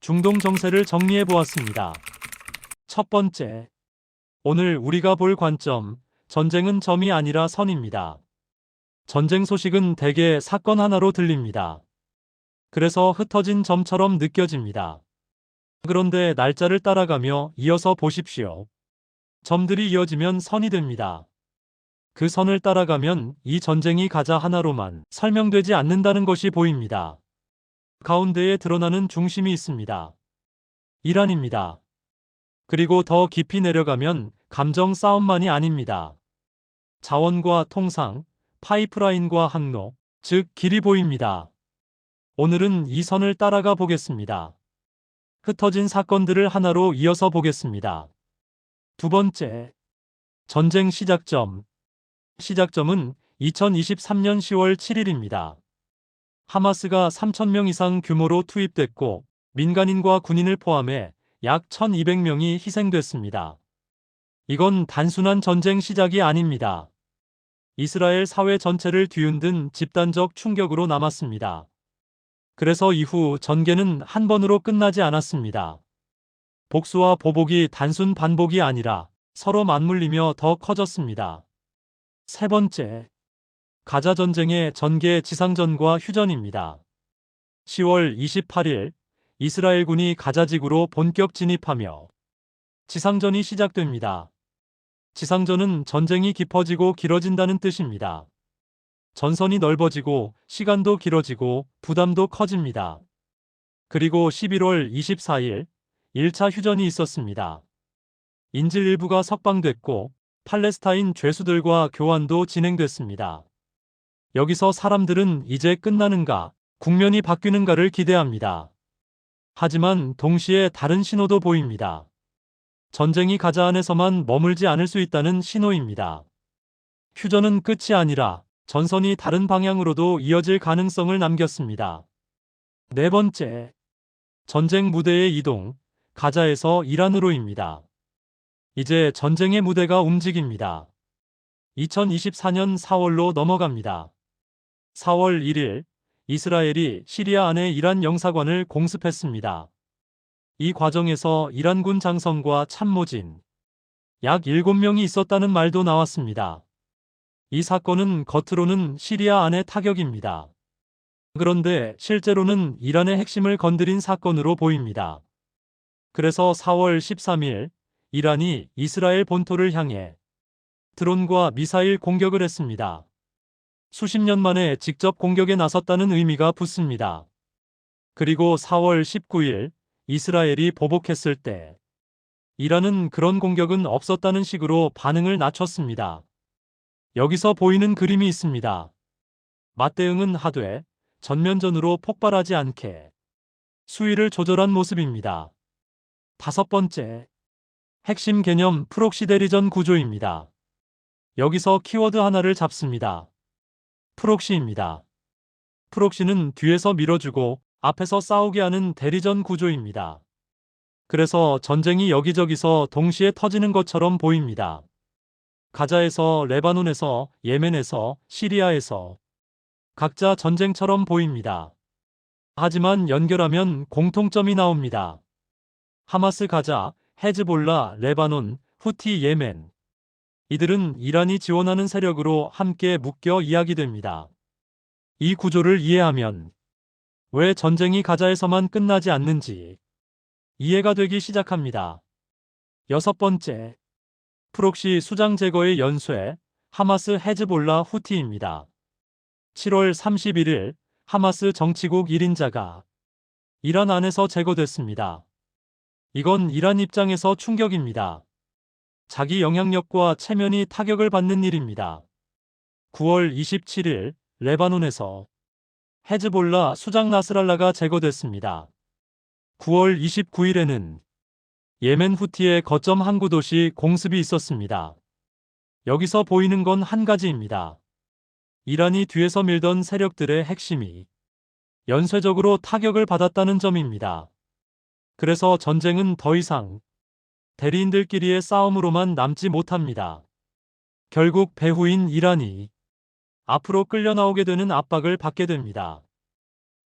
중동 정세를 정리해 보았습니다. 첫 번째, 오늘 우리가 볼 관점, 전쟁은 점이 아니라 선입니다. 전쟁 소식은 대개 사건 하나로 들립니다. 그래서 흩어진 점처럼 느껴집니다. 그런데 날짜를 따라가며 이어서 보십시오. 점들이 이어지면 선이 됩니다. 그 선을 따라가면 이 전쟁이 가자 하나로만 설명되지 않는다는 것이 보입니다. 가운데에 드러나는 중심이 있습니다. 이란입니다. 그리고 더 깊이 내려가면 감정 싸움만이 아닙니다. 자원과 통상, 파이프라인과 항로, 즉 길이 보입니다. 오늘은 이 선을 따라가 보겠습니다. 흩어진 사건들을 하나로 이어서 보겠습니다. 두 번째, 전쟁 시작점. 시작점은 2023년 10월 7일입니다. 하마스가 3,000명 이상 규모로 투입됐고 민간인과 군인을 포함해 약 1,200명이 희생됐습니다. 이건 단순한 전쟁 시작이 아닙니다. 이스라엘 사회 전체를 뒤흔든 집단적 충격으로 남았습니다. 그래서 이후 전개는 한 번으로 끝나지 않았습니다. 복수와 보복이 단순 반복이 아니라 서로 맞물리며 더 커졌습니다. 세 번째, 가자 전쟁의 전개 지상전과 휴전입니다. 10월 28일, 이스라엘군이 가자지구로 본격 진입하며 지상전이 시작됩니다. 지상전은 전쟁이 깊어지고 길어진다는 뜻입니다. 전선이 넓어지고 시간도 길어지고 부담도 커집니다. 그리고 11월 24일, 1차 휴전이 있었습니다. 인질 일부가 석방됐고 팔레스타인 죄수들과 교환도 진행됐습니다. 여기서 사람들은 이제 끝나는가, 국면이 바뀌는가를 기대합니다. 하지만 동시에 다른 신호도 보입니다. 전쟁이 가자 안에서만 머물지 않을 수 있다는 신호입니다. 휴전은 끝이 아니라 전선이 다른 방향으로도 이어질 가능성을 남겼습니다. 네 번째, 전쟁 무대의 이동, 가자에서 이란으로입니다. 이제 전쟁의 무대가 움직입니다. 2024년 4월로 넘어갑니다. 4월 1일, 이스라엘이 시리아 안에 이란 영사관을 공습했습니다. 이 과정에서 이란군 장성과 참모진, 약 7명이 있었다는 말도 나왔습니다. 이 사건은 겉으로는 시리아 안의 타격입니다. 그런데 실제로는 이란의 핵심을 건드린 사건으로 보입니다. 그래서 4월 13일, 이란이 이스라엘 본토를 향해 드론과 미사일 공격을 했습니다. 수십 년 만에 직접 공격에 나섰다는 의미가 붙습니다. 그리고 4월 19일, 이스라엘이 보복했을 때 이란은 그런 공격은 없었다는 식으로 반응을 낮췄습니다. 여기서 보이는 그림이 있습니다. 맞대응은 하되 전면전으로 폭발하지 않게 수위를 조절한 모습입니다. 다섯 번째, 핵심 개념 프록시 대리전 구조입니다. 여기서 키워드 하나를 잡습니다. 프록시입니다. 프록시는 뒤에서 밀어주고 앞에서 싸우게 하는 대리전 구조입니다. 그래서 전쟁이 여기저기서 동시에 터지는 것처럼 보입니다. 가자에서, 레바논에서, 예멘에서, 시리아에서 각자 전쟁처럼 보입니다. 하지만 연결하면 공통점이 나옵니다. 하마스 가자, 헤즈볼라, 레바논, 후티 예멘. 이들은 이란이 지원하는 세력으로 함께 묶여 이야기됩니다. 이 구조를 이해하면 왜 전쟁이 가자에서만 끝나지 않는지 이해가 되기 시작합니다. 여섯 번째, 프록시 수장 제거의 연쇄, 하마스 헤즈볼라 후티입니다. 7월 31일, 하마스 정치국 1인자가 이란 안에서 제거됐습니다. 이건 이란 입장에서 충격입니다. 자기 영향력과 체면이 타격을 받는 일입니다. 9월 27일, 레바논에서 헤즈볼라 수장 나스랄라가 제거됐습니다. 9월 29일에는 예멘 후티의 거점 항구 도시 공습이 있었습니다. 여기서 보이는 건 한 가지입니다. 이란이 뒤에서 밀던 세력들의 핵심이 연쇄적으로 타격을 받았다는 점입니다. 그래서 전쟁은 더 이상 대리인들끼리의 싸움으로만 남지 못합니다. 결국 배후인 이란이 앞으로 끌려 나오게 되는 압박을 받게 됩니다.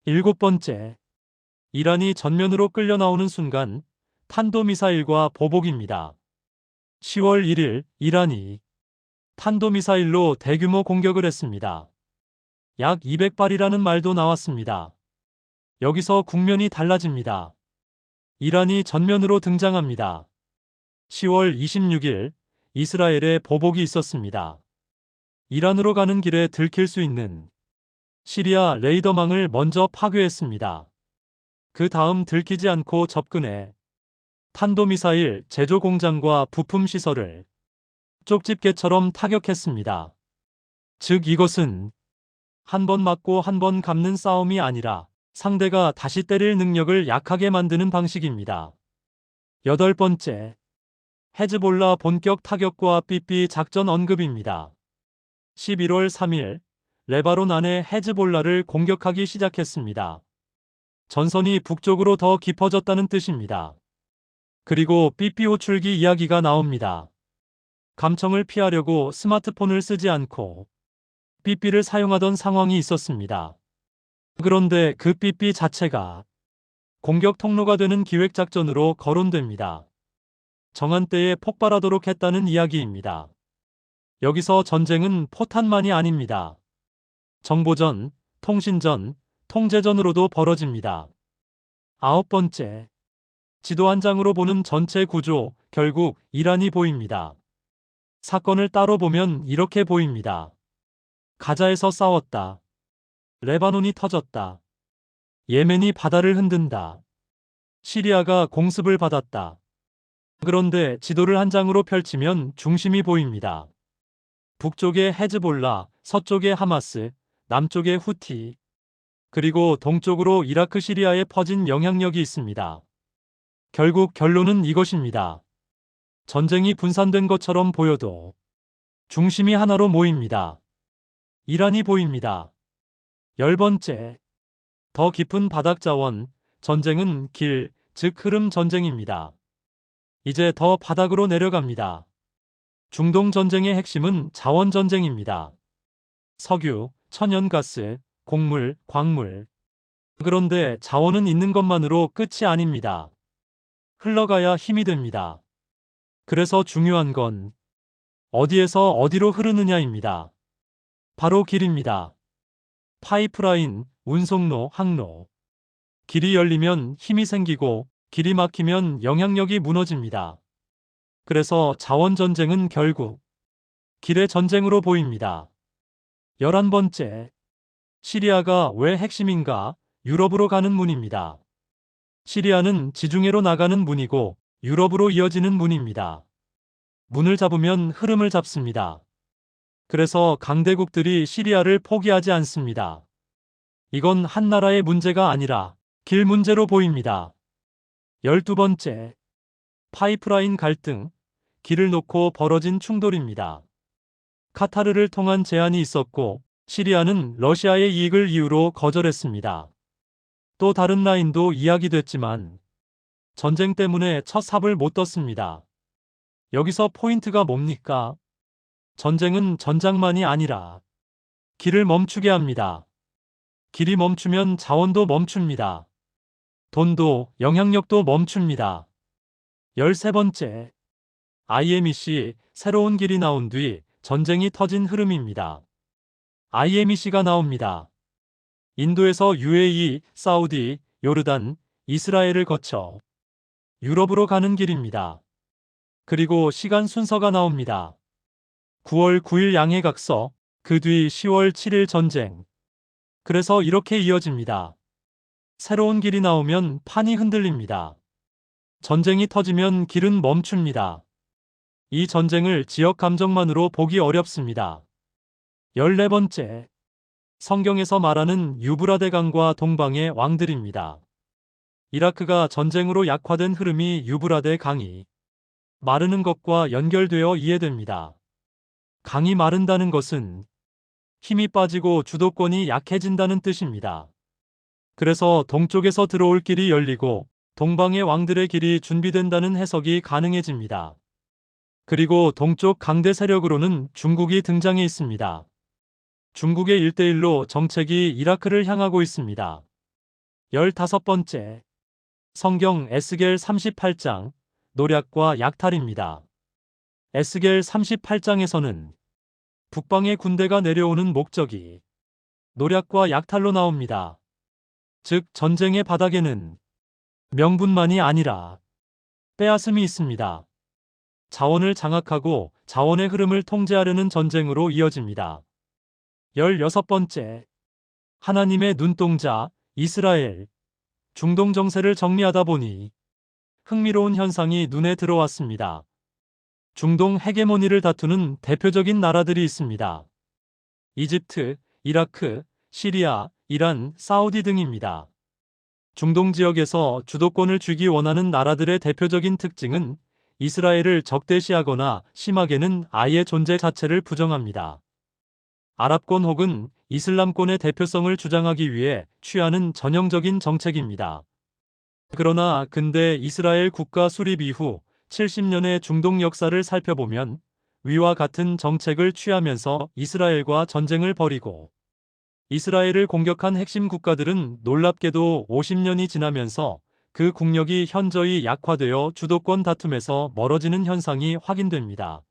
일곱 번째, 이란이 전면으로 끌려 나오는 순간 탄도미사일과 보복입니다. 10월 1일 이란이 탄도미사일로 대규모 공격을 했습니다. 약 200발이라는 말도 나왔습니다. 여기서 국면이 달라집니다. 이란이 전면으로 등장합니다. 10월 26일 이스라엘에 보복이 있었습니다. 이란으로 가는 길에 들킬 수 있는 시리아 레이더망을 먼저 파괴했습니다. 그 다음 들키지 않고 접근해 탄도미사일 제조 공장과 부품 시설을 쪽집게처럼 타격했습니다. 즉 이것은 한 번 맞고 한 번 갚는 싸움이 아니라 상대가 다시 때릴 능력을 약하게 만드는 방식입니다. 8번째, 헤즈볼라 본격 타격과 삐삐 작전 언급입니다. 11월 3일 레바논 안에 헤즈볼라를 공격하기 시작했습니다. 전선이 북쪽으로 더 깊어졌다는 뜻입니다. 그리고 삐삐 호출기 이야기가 나옵니다. 감청을 피하려고 스마트폰을 쓰지 않고 삐삐를 사용하던 상황이 있었습니다. 그런데 그 삐삐 자체가 공격 통로가 되는 기획작전으로 거론됩니다. 정한 때에 폭발하도록 했다는 이야기입니다. 여기서 전쟁은 포탄만이 아닙니다. 정보전, 통신전, 통제전으로도 벌어집니다. 9번째, 지도 한 장으로 보는 전체 구조, 결국 이란이 보입니다. 사건을 따로 보면 이렇게 보입니다. 가자에서 싸웠다. 레바논이 터졌다. 예멘이 바다를 흔든다. 시리아가 공습을 받았다. 그런데 지도를 한 장으로 펼치면 중심이 보입니다. 북쪽에 헤즈볼라, 서쪽에 하마스, 남쪽에 후티, 그리고 동쪽으로 이라크 시리아에 퍼진 영향력이 있습니다. 결국 결론은 이것입니다. 전쟁이 분산된 것처럼 보여도 중심이 하나로 모입니다. 이란이 보입니다. 10번째, 더 깊은 바닥 자원, 전쟁은 길, 즉 흐름 전쟁입니다. 이제 더 바닥으로 내려갑니다. 중동 전쟁의 핵심은 자원 전쟁입니다. 석유, 천연가스, 곡물, 광물. 그런데 자원은 있는 것만으로 끝이 아닙니다. 흘러가야 힘이 됩니다. 그래서 중요한 건 어디에서 어디로 흐르느냐입니다. 바로 길입니다. 파이프라인, 운송로, 항로. 길이 열리면 힘이 생기고 길이 막히면 영향력이 무너집니다. 그래서 자원 전쟁은 결국 길의 전쟁으로 보입니다. 11번째, 시리아가 왜 핵심인가? 유럽으로 가는 문입니다. 시리아는 지중해로 나가는 문이고 유럽으로 이어지는 문입니다. 문을 잡으면 흐름을 잡습니다. 그래서 강대국들이 시리아를 포기하지 않습니다. 이건 한 나라의 문제가 아니라 길 문제로 보입니다. 12번째, 파이프라인 갈등, 길을 놓고 벌어진 충돌입니다. 카타르를 통한 제안이 있었고 시리아는 러시아의 이익을 이유로 거절했습니다. 또 다른 라인도 이야기됐지만 전쟁 때문에 첫 삽을 못 떴습니다. 여기서 포인트가 뭡니까? 전쟁은 전장만이 아니라 길을 멈추게 합니다. 길이 멈추면 자원도 멈춥니다. 돈도 영향력도 멈춥니다. 13번째, IMEC 새로운 길이 나온 뒤 전쟁이 터진 흐름입니다. IMEC가 나옵니다. 인도에서 UAE, 사우디, 요르단, 이스라엘을 거쳐 유럽으로 가는 길입니다. 그리고 시간 순서가 나옵니다. 9월 9일 양해각서, 그 뒤 10월 7일 전쟁. 그래서 이렇게 이어집니다. 새로운 길이 나오면 판이 흔들립니다. 전쟁이 터지면 길은 멈춥니다. 이 전쟁을 지역 감정만으로 보기 어렵습니다. 14번째, 성경에서 말하는 유브라데 강과 동방의 왕들입니다. 이라크가 전쟁으로 약화된 흐름이 유브라데 강이 마르는 것과 연결되어 이해됩니다. 강이 마른다는 것은 힘이 빠지고 주도권이 약해진다는 뜻입니다. 그래서 동쪽에서 들어올 길이 열리고 동방의 왕들의 길이 준비된다는 해석이 가능해집니다. 그리고 동쪽 강대 세력으로는 중국이 등장해 있습니다. 중국의 1대1로 정책이 이라크를 향하고 있습니다. 15번째, 성경 에스겔 38장 노략과 약탈입니다. 에스겔 38장에서는 북방의 군대가 내려오는 목적이 노략과 약탈로 나옵니다. 즉 전쟁의 바닥에는 명분만이 아니라 빼앗음이 있습니다. 자원을 장악하고 자원의 흐름을 통제하려는 전쟁으로 이어집니다. 16번째, 하나님의 눈동자, 이스라엘, 중동 정세를 정리하다 보니 흥미로운 현상이 눈에 들어왔습니다. 중동 헤게모니를 다투는 대표적인 나라들이 있습니다. 이집트, 이라크, 시리아, 이란, 사우디 등입니다. 중동 지역에서 주도권을 쥐기 원하는 나라들의 대표적인 특징은 이스라엘을 적대시하거나 심하게는 아예 존재 자체를 부정합니다. 아랍권 혹은 이슬람권의 대표성을 주장하기 위해 취하는 전형적인 정책입니다. 그러나 근대 이스라엘 국가 수립 이후 70년의 중동 역사를 살펴보면 위와 같은 정책을 취하면서 이스라엘과 전쟁을 벌이고 이스라엘을 공격한 핵심 국가들은 놀랍게도 50년이 지나면서 그 국력이 현저히 약화되어 주도권 다툼에서 멀어지는 현상이 확인됩니다.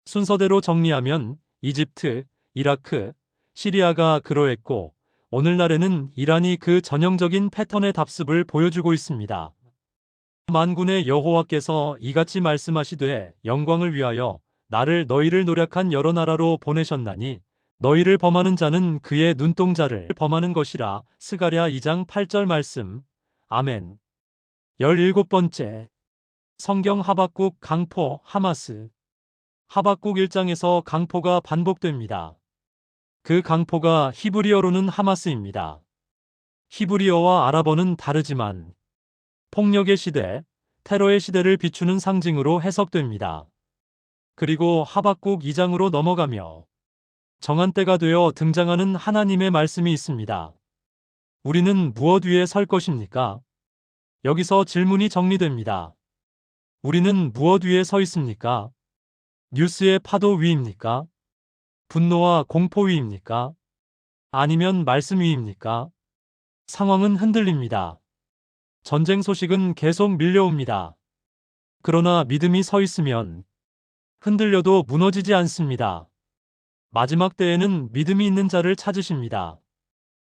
순서대로 정리하면 이집트, 이라크, 시리아가 그러했고 오늘날에는 이란이 그 전형적인 패턴의 답습을 보여주고 있습니다. 만군의 여호와께서 이같이 말씀하시되 영광을 위하여 나를 너희를 노력한 여러 나라로 보내셨나니 너희를 범하는 자는 그의 눈동자를 범하는 것이라. 스가랴 2장 8절 말씀. 아멘. 17번째, 성경 하박국 강포 하마스. 하박국 1장에서 강포가 반복됩니다. 그 강포가 히브리어로는 하마스입니다. 히브리어와 아랍어는 다르지만 폭력의 시대, 테러의 시대를 비추는 상징으로 해석됩니다. 그리고 하박국 2장으로 넘어가며 정한 때가 되어 등장하는 하나님의 말씀이 있습니다. 우리는 무엇 위에 설 것입니까? 여기서 질문이 정리됩니다. 우리는 무엇 위에 서 있습니까? 뉴스의 파도 위입니까? 분노와 공포 위입니까? 아니면 말씀 위입니까? 상황은 흔들립니다. 전쟁 소식은 계속 밀려옵니다. 그러나 믿음이 서 있으면 흔들려도 무너지지 않습니다. 마지막 때에는 믿음이 있는 자를 찾으십니다.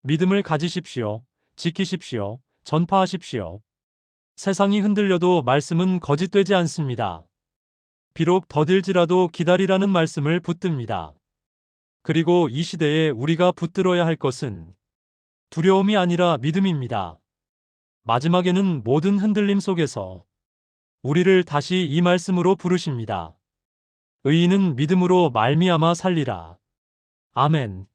믿음을 가지십시오. 지키십시오. 전파하십시오. 세상이 흔들려도 말씀은 거짓되지 않습니다. 비록 더딜지라도 기다리라는 말씀을 붙듭니다. 그리고 이 시대에 우리가 붙들어야 할 것은 두려움이 아니라 믿음입니다. 마지막에는 모든 흔들림 속에서 우리를 다시 이 말씀으로 부르십니다. 의인은 믿음으로 말미암아 살리라. 아멘.